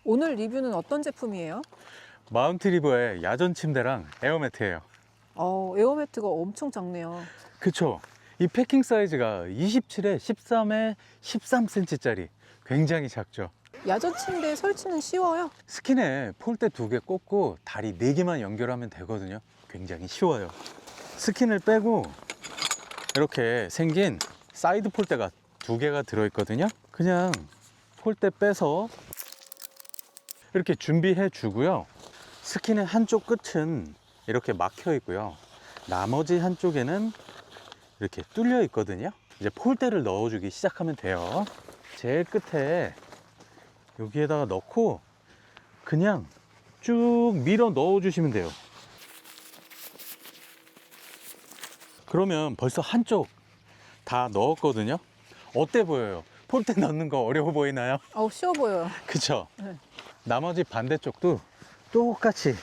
오늘 리뷰는 어떤 제품이에요? 마운트리버의 야전 침대랑 에어매트예요. 에어매트가 엄청 작네요. 그쵸? 이 패킹 사이즈가 27에 13에 13cm 짜리, 굉장히 작죠. 야전 침대 설치는 쉬워요? 스킨에 폴대 2개 꽂고 다리 4개만 연결하면 되거든요. 굉장히 쉬워요. 스킨을 빼고 이렇게 생긴 사이드 폴대가 2개가 들어있거든요. 그냥 폴대 빼서 이렇게 준비해 주고요. 스킨의 한쪽 끝은 이렇게 막혀 있고요. 나머지 한쪽에는 이렇게 뚫려 있거든요. 이제 폴대를 넣어주기 시작하면 돼요. 제일 끝에 여기에다가 넣고 그냥 쭉 밀어 넣어 주시면 돼요. 그러면 벌써 한쪽 다 넣었거든요. 어때 보여요? 폴대 넣는 거 어려워 보이나요? 쉬워 보여요. 그쵸? 네. 나머지 반대쪽도 똑같이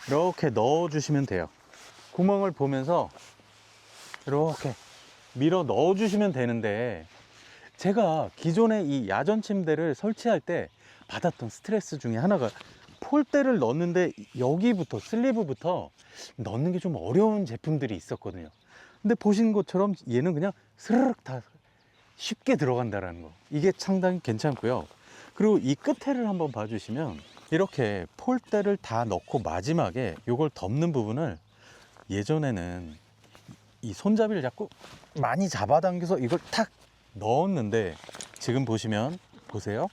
이렇게 넣어 주시면 돼요. 구멍을 보면서 이렇게 밀어 넣어 주시면 되는데, 제가 기존에 이 야전 침대를 설치할 때 받았던 스트레스 중에 하나가 폴대를 넣는데 여기부터 슬리브부터 넣는 게 좀 어려운 제품들이 있었거든요. 근데 보신 것처럼 얘는 그냥 스르륵 다 쉽게 들어간다라는 거, 이게 상당히 괜찮고요. 그리고 이 끝에를 한번 봐주시면 이렇게 폴대를 다 넣고 마지막에 이걸 덮는 부분을, 예전에는 이 손잡이를 잡고 많이 잡아당겨서 이걸 탁 넣었는데 지금 보시면, 보세요,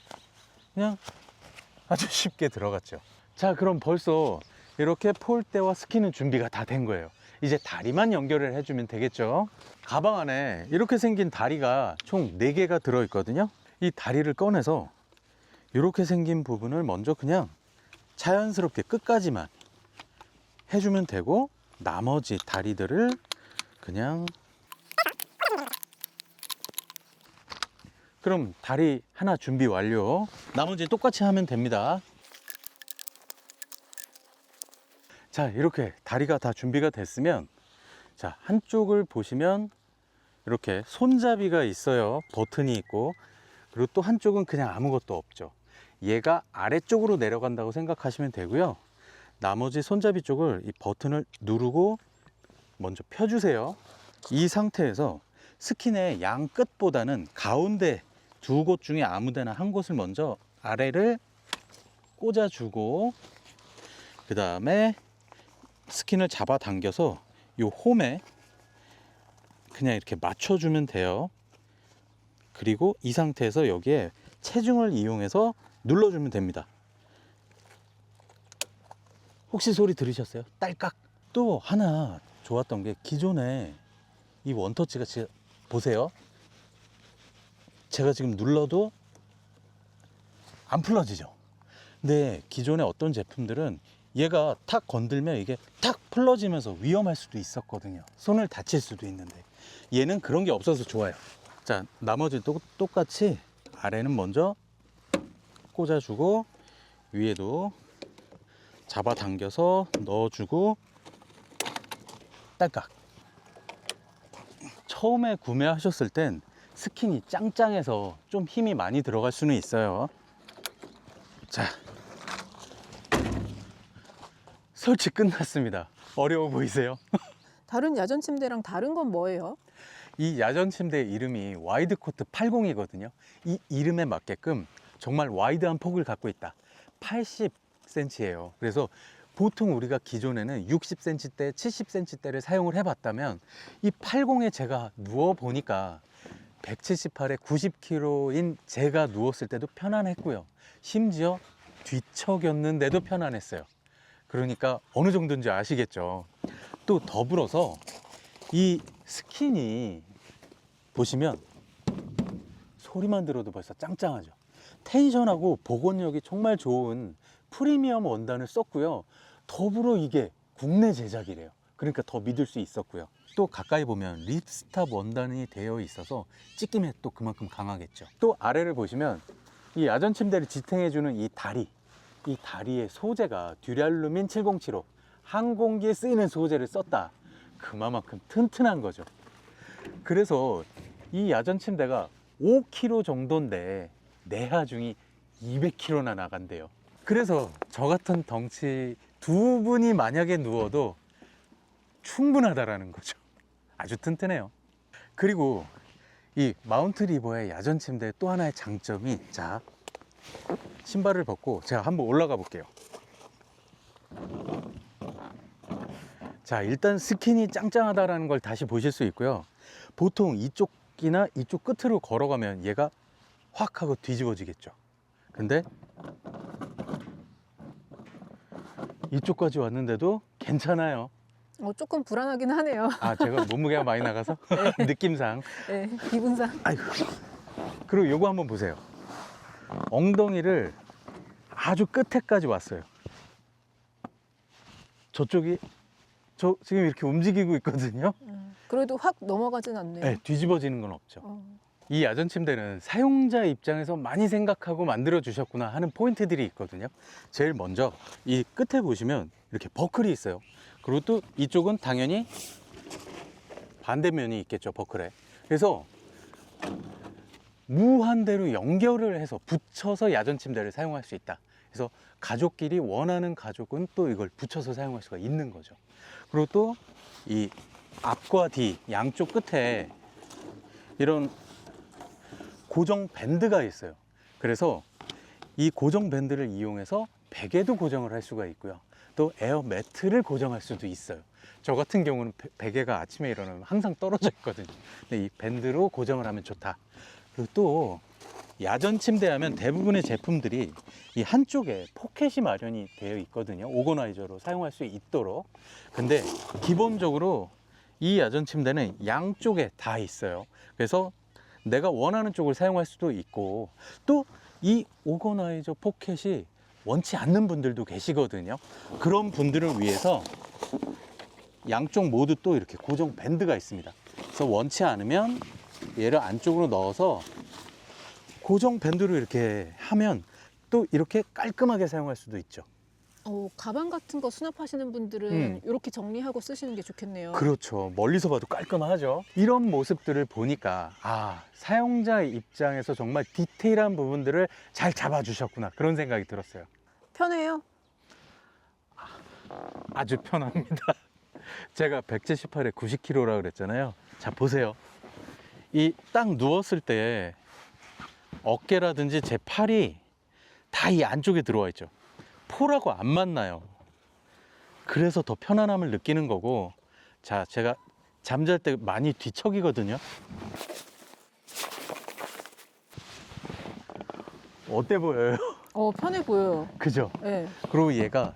그냥 아주 쉽게 들어갔죠. 자, 그럼 벌써 이렇게 폴대와 스킨은 준비가 다 된 거예요. 이제 다리만 연결을 해주면 되겠죠. 가방 안에 이렇게 생긴 다리가 총 4개가 들어있거든요. 이 다리를 꺼내서 이렇게 생긴 부분을 먼저 그냥 자연스럽게 끝까지만 해주면 되고, 나머지 다리들을 그냥, 그럼 다리 하나 준비 완료. 나머지 똑같이 하면 됩니다. 자, 이렇게 다리가 다 준비가 됐으면, 자, 한쪽을 보시면 이렇게 손잡이가 있어요. 버튼이 있고. 그리고 또 한쪽은 그냥 아무것도 없죠. 얘가 아래쪽으로 내려간다고 생각하시면 되고요. 나머지 손잡이 쪽을 이 버튼을 누르고 먼저 펴주세요. 이 상태에서 스킨의 양 끝보다는 가운데 2곳 중에 아무 데나 한 곳을 먼저 아래를 꽂아주고, 그 다음에 스킨을 잡아 당겨서 이 홈에 그냥 이렇게 맞춰주면 돼요. 그리고 이 상태에서 여기에 체중을 이용해서 눌러주면 됩니다. 혹시 소리 들으셨어요? 딸깍. 또 하나 좋았던 게, 기존에 이 원터치가 보세요, 제가 지금 눌러도 안 풀어지죠. 근데 기존에 어떤 제품들은 얘가 탁 건들면 이게 탁 풀어지면서 위험할 수도 있었거든요. 손을 다칠 수도 있는데 얘는 그런 게 없어서 좋아요. 자, 나머지도 똑같이 아래는 먼저 꽂아주고 위에도 잡아당겨서 넣어주고 딸깍. 처음에 구매하셨을 땐 스킨이 짱짱해서 좀 힘이 많이 들어갈 수는 있어요. 자, 설치 끝났습니다. 어려워 보이세요? 다른 야전 침대랑 다른 건 뭐예요? 이 야전 침대 이름이 와이드코트 80이거든요. 이 이름에 맞게끔 정말 와이드한 폭을 갖고 있다. 80cm예요. 그래서 보통 우리가 기존에는 60cm대, 70cm대를 사용을 해봤다면, 이 80에 제가 누워 보니까 178에 90kg인 제가 누웠을 때도 편안했고요. 심지어 뒤척였는데도 편안했어요. 그러니까 어느 정도인지 아시겠죠? 또 더불어서 이 스킨이 보시면 소리만 들어도 벌써 짱짱하죠. 텐션하고 복원력이 정말 좋은 프리미엄 원단을 썼고요. 더불어 이게 국내 제작이래요. 그러니까 더 믿을 수 있었고요. 또 가까이 보면 립스탑 원단이 되어 있어서 찢김에 또 그만큼 강하겠죠. 또 아래를 보시면 이 야전 침대를 지탱해주는 이 다리의 소재가 듀랄루민 7075 항공기에 쓰이는 소재를 썼다. 그만큼 튼튼한 거죠. 그래서 이 야전 침대가 5kg 정도인데 내하중이 200kg나 나간대요. 그래서 저 같은 덩치 두 분이 만약에 누워도 충분하다라는 거죠. 아주 튼튼해요. 그리고 이 마운트 리버의 야전 침대의 또 하나의 장점이, 자, 신발을 벗고 제가 한번 올라가 볼게요. 자, 일단 스킨이 짱짱하다라는 걸 다시 보실 수 있고요. 보통 이쪽이나 이쪽 끝으로 걸어가면 얘가 확 하고 뒤집어지겠죠. 근데 이쪽까지 왔는데도 괜찮아요. 조금 불안하긴 하네요. 아, 제가 몸무게가 많이 나가서 느낌상. 네, 기분상. 아이고. 그리고 요거 한번 보세요. 엉덩이를 아주 끝에까지 왔어요. 저쪽이 저 지금 이렇게 움직이고 있거든요. 그래도 확 넘어가진 않네요. 네, 뒤집어지는 건 없죠. 어, 이 야전 침대는 사용자 입장에서 많이 생각하고 만들어 주셨구나 하는 포인트들이 있거든요. 제일 먼저 이 끝에 보시면 이렇게 버클이 있어요. 그리고 또 이쪽은 당연히 반대면이 있겠죠, 버클에. 그래서 무한대로 연결을 해서 붙여서 야전 침대를 사용할 수 있다. 그래서 가족끼리 원하는 가족은 또 이걸 붙여서 사용할 수가 있는 거죠. 그리고 또 이 앞과 뒤 양쪽 끝에 이런 고정 밴드가 있어요. 그래서 이 고정 밴드를 이용해서 베개도 고정을 할 수가 있고요. 또 에어 매트를 고정할 수도 있어요. 저 같은 경우는 베개가 아침에 일어나면 항상 떨어져 있거든요. 근데 이 밴드로 고정을 하면 좋다. 그리고 또 야전 침대 하면 대부분의 제품들이 이 한쪽에 포켓이 마련이 되어 있거든요. 오거나이저로 사용할 수 있도록. 근데 기본적으로 이 야전 침대는 양쪽에 다 있어요. 그래서 내가 원하는 쪽을 사용할 수도 있고, 또 이 오거나이저 포켓이 원치 않는 분들도 계시거든요. 그런 분들을 위해서 양쪽 모두 또 이렇게 고정 밴드가 있습니다. 그래서 원치 않으면 얘를 안쪽으로 넣어서 고정 밴드로 이렇게 하면 또 이렇게 깔끔하게 사용할 수도 있죠. 가방 같은 거 수납하시는 분들은 이렇게 정리하고 쓰시는 게 좋겠네요. 그렇죠. 멀리서 봐도 깔끔하죠. 이런 모습들을 보니까 사용자 입장에서 정말 디테일한 부분들을 잘 잡아주셨구나, 그런 생각이 들었어요. 편해요? 아주 편합니다. 제가 178에 90kg라 그랬잖아요. 자, 보세요. 이 딱 누웠을 때 어깨라든지 제 팔이 다 이 안쪽에 들어와 있죠. 폴하고 안 만나요. 그래서 더 편안함을 느끼는 거고, 자, 제가 잠잘 때 많이 뒤척이거든요. 어때 보여요? 편해 보여요. 그죠? 네. 그리고 얘가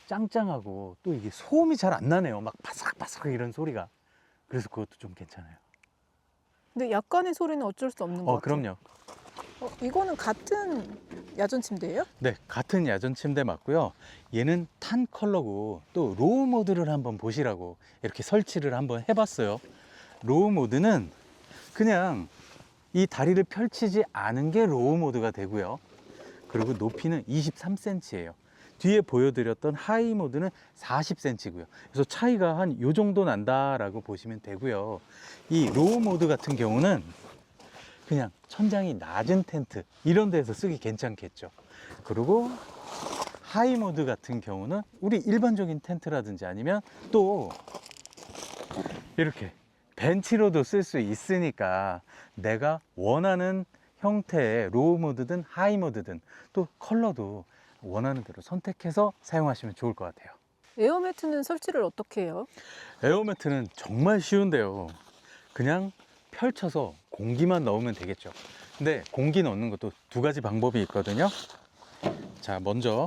짱짱하고 또 이게 소음이 잘 안 나네요. 막 바삭바삭 이런 소리가. 그래서 그것도 좀 괜찮아요. 근데 약간의 소리는 어쩔 수 없는 것 같아요. 그럼요. 이거는 같은 야전 침대예요? 네, 같은 야전 침대 맞고요. 얘는 탄 컬러고, 또 로우 모드를 한번 보시라고 이렇게 설치를 한번 해봤어요. 로우 모드는 그냥 이 다리를 펼치지 않은 게 로우 모드가 되고요. 그리고 높이는 23cm예요. 뒤에 보여드렸던 하이 모드는 40cm고요. 그래서 차이가 한 요 정도 난다라고 보시면 되고요. 이 로우 모드 같은 경우는 그냥 천장이 낮은 텐트 이런 데서 쓰기 괜찮겠죠. 그리고 하이 모드 같은 경우는 우리 일반적인 텐트라든지 아니면 또 이렇게 벤치로도 쓸 수 있으니까 내가 원하는 형태의 로우 모드든 하이 모드든 또 컬러도 원하는 대로 선택해서 사용하시면 좋을 것 같아요. 에어매트는 설치를 어떻게 해요? 에어매트는 정말 쉬운데요. 그냥 펼쳐서 공기만 넣으면 되겠죠. 근데 공기 넣는 것도 두 가지 방법이 있거든요. 자, 먼저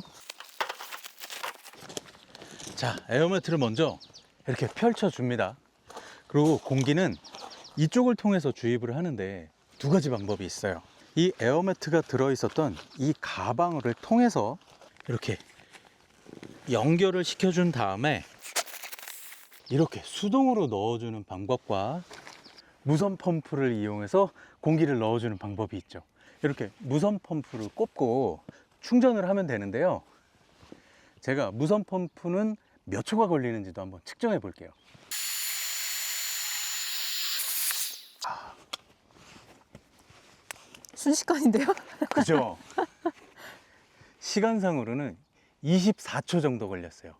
에어매트를 먼저 이렇게 펼쳐 줍니다. 그리고 공기는 이쪽을 통해서 주입을 하는데 두 가지 방법이 있어요. 이 에어매트가 들어있었던 이 가방을 통해서 이렇게 연결을 시켜준 다음에 이렇게 수동으로 넣어주는 방법과 무선 펌프를 이용해서 공기를 넣어주는 방법이 있죠. 이렇게 무선 펌프를 꼽고 충전을 하면 되는데요. 제가 무선 펌프는 몇 초가 걸리는지도 한번 측정해 볼게요. 순식간인데요? 그죠? 시간상으로는 24초 정도 걸렸어요.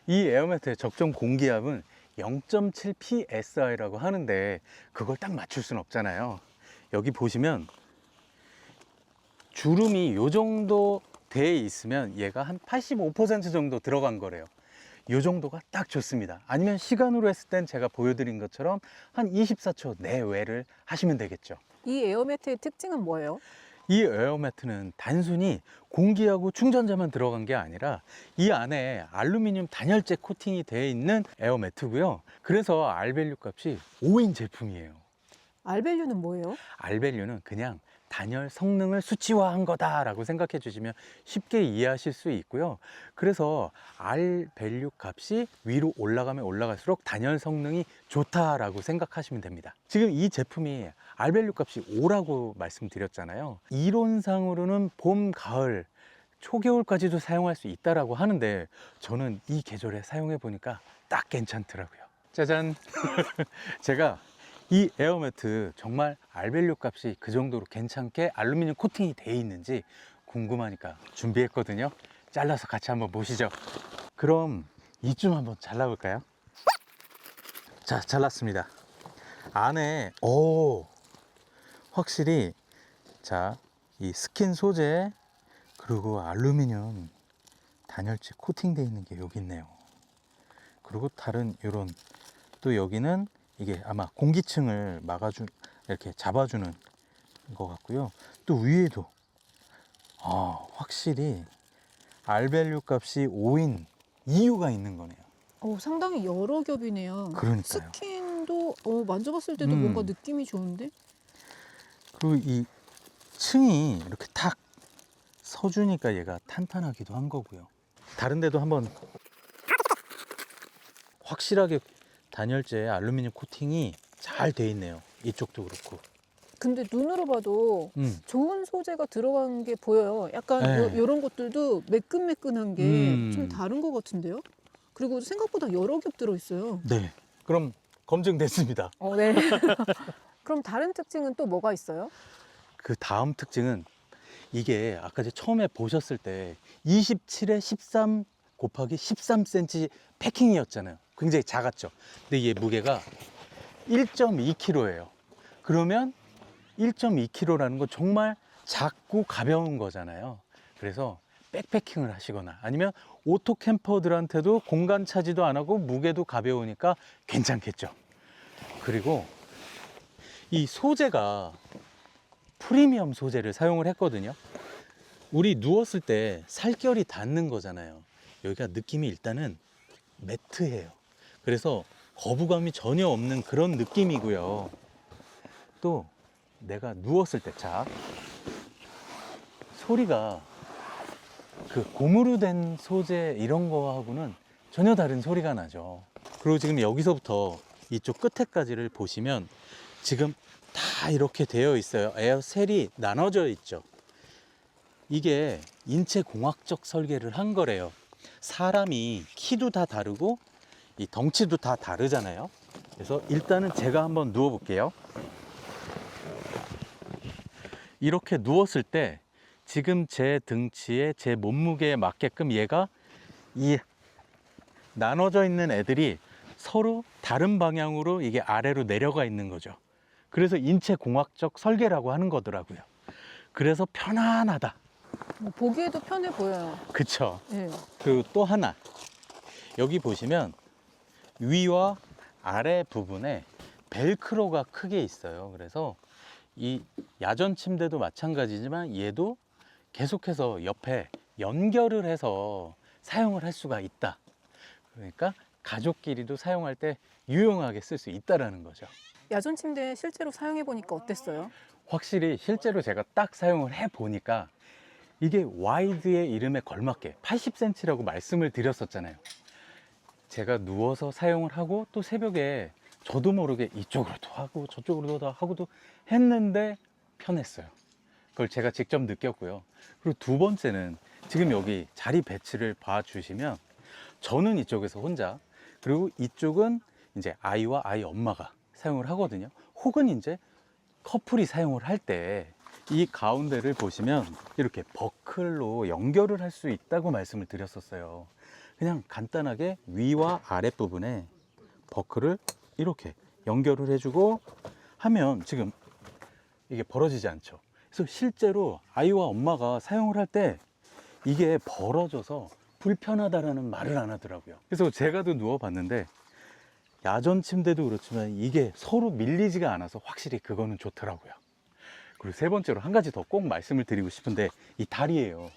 이 에어매트의 적정 공기압은 0.7 psi라고 하는데 그걸 딱 맞출 수는 없잖아요. 여기 보시면 주름이 이 정도 돼 있으면 얘가 한 85% 정도 들어간 거래요. 이 정도가 딱 좋습니다. 아니면 시간으로 했을 땐 제가 보여드린 것처럼 한 24초 내외를 하시면 되겠죠. 이 에어매트의 특징은 뭐예요? 이 에어매트는 단순히 공기하고 충전자만 들어간 게 아니라 이 안에 알루미늄 단열재 코팅이 되어 있는 에어매트고요. 그래서 R밸류 값이 5인 제품이에요. R밸류는 뭐예요? R밸류는 그냥 단열 성능을 수치화한 거다라고 생각해 주시면 쉽게 이해하실 수 있고요. 그래서 R밸류 값이 위로 올라가면 올라갈수록 단열 성능이 좋다라고 생각하시면 됩니다. 지금 이 제품이 R밸류 값이 5라고 말씀드렸잖아요. 이론상으로는 봄, 가을, 초겨울까지도 사용할 수 있다라고 하는데 저는 이 계절에 사용해 보니까 딱 괜찮더라고요. 짜잔! 제가 이 에어매트 정말 R밸류 값이 그 정도로 괜찮게 알루미늄 코팅이 되어 있는지 궁금하니까 준비했거든요. 잘라서 같이 한번 보시죠. 그럼 이쯤 한번 잘라볼까요? 자, 잘랐습니다. 안에 확실히 자, 이 스킨 소재 그리고 알루미늄 단열재 코팅되어 있는 게 여기 있네요. 그리고 다른 이런 또 여기는 이게 아마 공기층을 이렇게 잡아주는 것 같고요. 또 위에도 확실히 R밸류 값이 5인 이유가 있는 거네요. 상당히 여러 겹이네요. 그러니까요. 스킨도 만져봤을 때도 뭔가 느낌이 좋은데? 그리고 이 층이 이렇게 탁 서주니까 얘가 탄탄하기도 한 거고요. 다른 데도 한번 확실하게 단열재 알루미늄 코팅이 잘 돼 있네요. 이쪽도 그렇고. 근데 눈으로 봐도 좋은 소재가 들어간 게 보여요. 약간 네. 이런 것들도 매끈매끈한 게 좀 음. 다른 것 같은데요? 그리고 생각보다 여러 겹 들어있어요. 네. 그럼 검증됐습니다. 네. 그럼 다른 특징은 또 뭐가 있어요? 그 다음 특징은 이게 아까 처음에 보셨을 때 27에 13 곱하기 13cm 패킹이었잖아요. 굉장히 작았죠. 근데 이게 무게가 1.2kg예요. 그러면 1.2kg라는 건 정말 작고 가벼운 거잖아요. 그래서 백패킹을 하시거나 아니면 오토 캠퍼들한테도 공간 차지도 안 하고 무게도 가벼우니까 괜찮겠죠. 그리고 이 소재가 프리미엄 소재를 사용을 했거든요. 우리 누웠을 때 살결이 닿는 거잖아요. 여기가 느낌이 일단은 매트해요. 그래서 거부감이 전혀 없는 그런 느낌이고요. 또 내가 누웠을 때 소리가 그 고무로 된 소재 이런 거하고는 전혀 다른 소리가 나죠. 그리고 지금 여기서부터 이쪽 끝에까지를 보시면 지금 다 이렇게 되어 있어요. 에어셀이 나눠져 있죠. 이게 인체 공학적 설계를 한 거래요. 사람이 키도 다 다르고 이 덩치도 다 다르잖아요. 그래서 일단은 제가 한번 누워 볼게요. 이렇게 누웠을 때 지금 제 등치에 제 몸무게에 맞게끔 얘가 이 나눠져 있는 애들이 서로 다른 방향으로 이게 아래로 내려가 있는 거죠. 그래서 인체 공학적 설계라고 하는 거더라고요. 그래서 편안하다. 보기에도 편해 보여요. 그쵸? 네. 그리고 또 하나, 여기 보시면 위와 아래 부분에 벨크로가 크게 있어요. 그래서 이 야전 침대도 마찬가지지만 얘도 계속해서 옆에 연결을 해서 사용을 할 수가 있다. 그러니까 가족끼리도 사용할 때 유용하게 쓸 수 있다라는 거죠. 야전 침대 실제로 사용해 보니까 어땠어요? 확실히 실제로 제가 딱 사용을 해 보니까 이게 와이드의 이름에 걸맞게 80cm라고 말씀을 드렸었잖아요. 제가 누워서 사용을 하고 또 새벽에 저도 모르게 이쪽으로도 하고 저쪽으로도 하고도 했는데 편했어요. 그걸 제가 직접 느꼈고요. 그리고 두 번째는 지금 여기 자리 배치를 봐주시면 저는 이쪽에서 혼자, 그리고 이쪽은 이제 아이와 아이 엄마가 사용을 하거든요. 혹은 이제 커플이 사용을 할 때 이 가운데를 보시면 이렇게 버클로 연결을 할 수 있다고 말씀을 드렸었어요. 그냥 간단하게 위와 아랫부분에 버클을 이렇게 연결을 해주고 하면 지금 이게 벌어지지 않죠. 그래서 실제로 아이와 엄마가 사용을 할 때 이게 벌어져서 불편하다라는 말을 안 하더라고요. 그래서 제가도 누워봤는데 야전 침대도 그렇지만 이게 서로 밀리지가 않아서 확실히 그거는 좋더라고요. 그리고 세 번째로 한 가지 더 꼭 말씀을 드리고 싶은데 이 다리예요.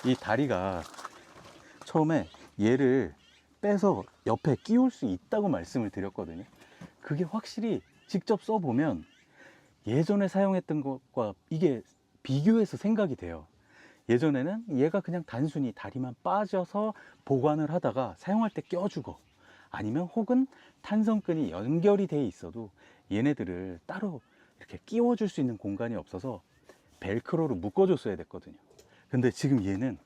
이 다리가 처음에 얘를 빼서 옆에 끼울 수 있다고 말씀을 드렸거든요. 그게 확실히 직접 써보면 예전에 사용했던 것과 이게 비교해서 생각이 돼요. 예전에는 얘가 그냥 단순히 다리만 빠져서 보관을 하다가 사용할 때 껴주고, 아니면 혹은 탄성끈이 연결이 돼 있어도 얘네들을 따로 이렇게 끼워줄 수 있는 공간이 없어서 벨크로로 묶어줬어야 됐거든요. 근데 지금 얘는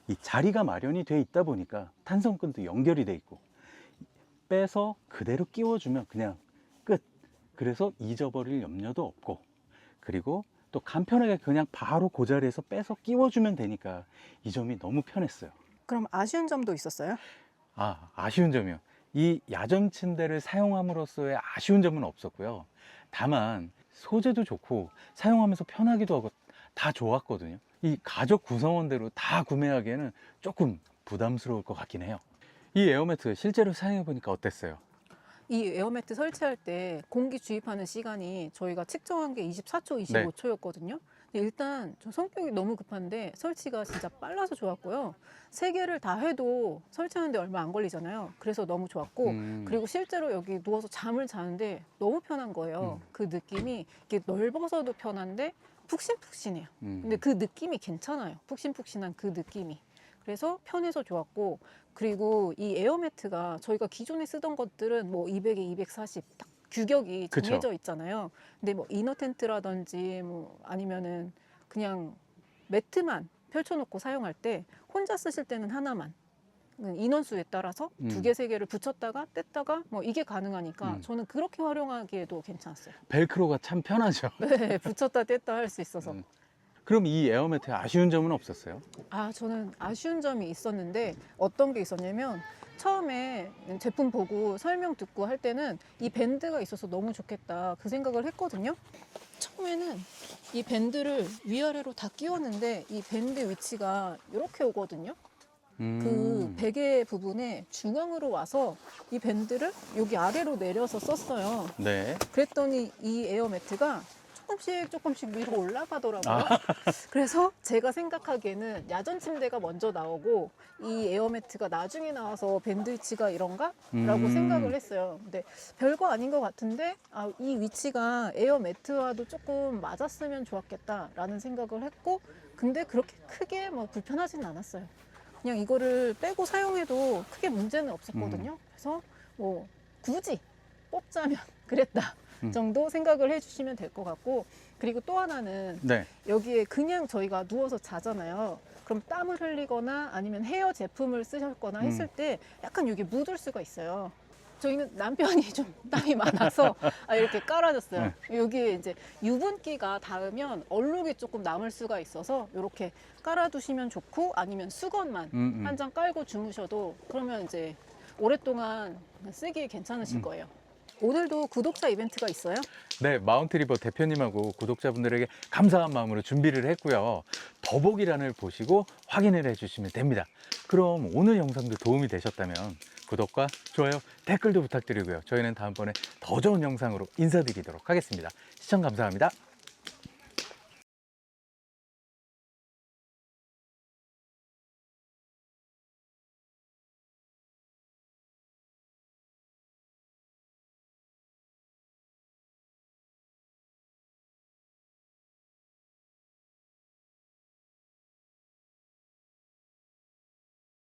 이 자리가 마련이 돼 있다 보니까 탄성끈도 연결이 돼 있고 빼서 그대로 끼워주면 그냥 끝. 그래서 잊어버릴 염려도 없고, 그리고 또 간편하게 그냥 바로 그 자리에서 빼서 끼워주면 되니까 이 점이 너무 편했어요. 그럼 아쉬운 점도 있었어요? 아쉬운 점이요. 이 야전 침대를 사용함으로써의 아쉬운 점은 없었고요. 다만 소재도 좋고 사용하면서 편하기도 하고 다 좋았거든요. 이 가족 구성원대로 다 구매하기에는 조금 부담스러울 것 같긴 해요. 이 에어매트 실제로 사용해 보니까 어땠어요? 이 에어매트 설치할 때 공기 주입하는 시간이 저희가 측정한 게 24초, 25초였거든요. 근데 일단 저 성격이 너무 급한데 설치가 진짜 빨라서 좋았고요. 세 개를 다 해도 설치하는데 얼마 안 걸리잖아요. 그래서 너무 좋았고, 그리고 실제로 여기 누워서 잠을 자는데 너무 편한 거예요. 그 느낌이 이게 넓어서도 편한데 푹신푹신해요. 근데 그 느낌이 괜찮아요. 푹신푹신한 그 느낌이. 그래서 편해서 좋았고, 그리고 이 에어매트가 저희가 기존에 쓰던 것들은 뭐 200에 240 딱 규격이 정해져 그쵸. 있잖아요. 근데 뭐 이너 텐트라든지 뭐 아니면은 그냥 매트만 펼쳐놓고 사용할 때 혼자 쓰실 때는 하나만, 인원수에 따라서 두 개, 세 개를 붙였다가 뗐다가 뭐 이게 가능하니까 저는 그렇게 활용하기에도 괜찮았어요. 벨크로가 참 편하죠. 네, 붙였다 뗐다 할 수 있어서. 그럼 이 에어매트에 아쉬운 점은 없었어요? 저는 아쉬운 점이 있었는데 어떤 게 있었냐면, 처음에 제품 보고 설명 듣고 할 때는 이 밴드가 있어서 너무 좋겠다 그 생각을 했거든요. 처음에는 이 밴드를 위아래로 다 끼웠는데 이 밴드 위치가 이렇게 오거든요. 그 베개 부분에 중앙으로 와서 이 밴드를 여기 아래로 내려서 썼어요. 네. 그랬더니 이 에어매트가 조금씩 위로 올라가더라고요. 그래서 제가 생각하기에는 야전 침대가 먼저 나오고 이 에어매트가 나중에 나와서 밴드 위치가 이런가? 라고 생각을 했어요. 근데 별거 아닌 것 같은데 이 위치가 에어매트와도 조금 맞았으면 좋았겠다라는 생각을 했고, 근데 그렇게 크게 뭐 불편하진 않았어요. 그냥 이거를 빼고 사용해도 크게 문제는 없었거든요. 그래서 뭐 굳이 뽑자면 그랬다 정도 생각을 해주시면 될 것 같고, 그리고 또 하나는 네. 여기에 그냥 저희가 누워서 자잖아요. 그럼 땀을 흘리거나 아니면 헤어 제품을 쓰셨거나 했을 때 약간 여기 묻을 수가 있어요. 저희는 남편이 좀 땀이 많아서 이렇게 깔아줬어요. 여기에 이제 유분기가 닿으면 얼룩이 조금 남을 수가 있어서 이렇게 깔아두시면 좋고, 아니면 수건만 한 장 깔고 주무셔도 그러면 이제 오랫동안 쓰기 괜찮으실 거예요. 오늘도 구독자 이벤트가 있어요? 네, 마운트리버 대표님하고 구독자분들에게 감사한 마음으로 준비를 했고요. 더보기란을 보시고 확인을 해주시면 됩니다. 그럼 오늘 영상도 도움이 되셨다면 구독과 좋아요, 댓글도 부탁드리고요. 저희는 다음번에 더 좋은 영상으로 인사드리도록 하겠습니다. 시청 감사합니다.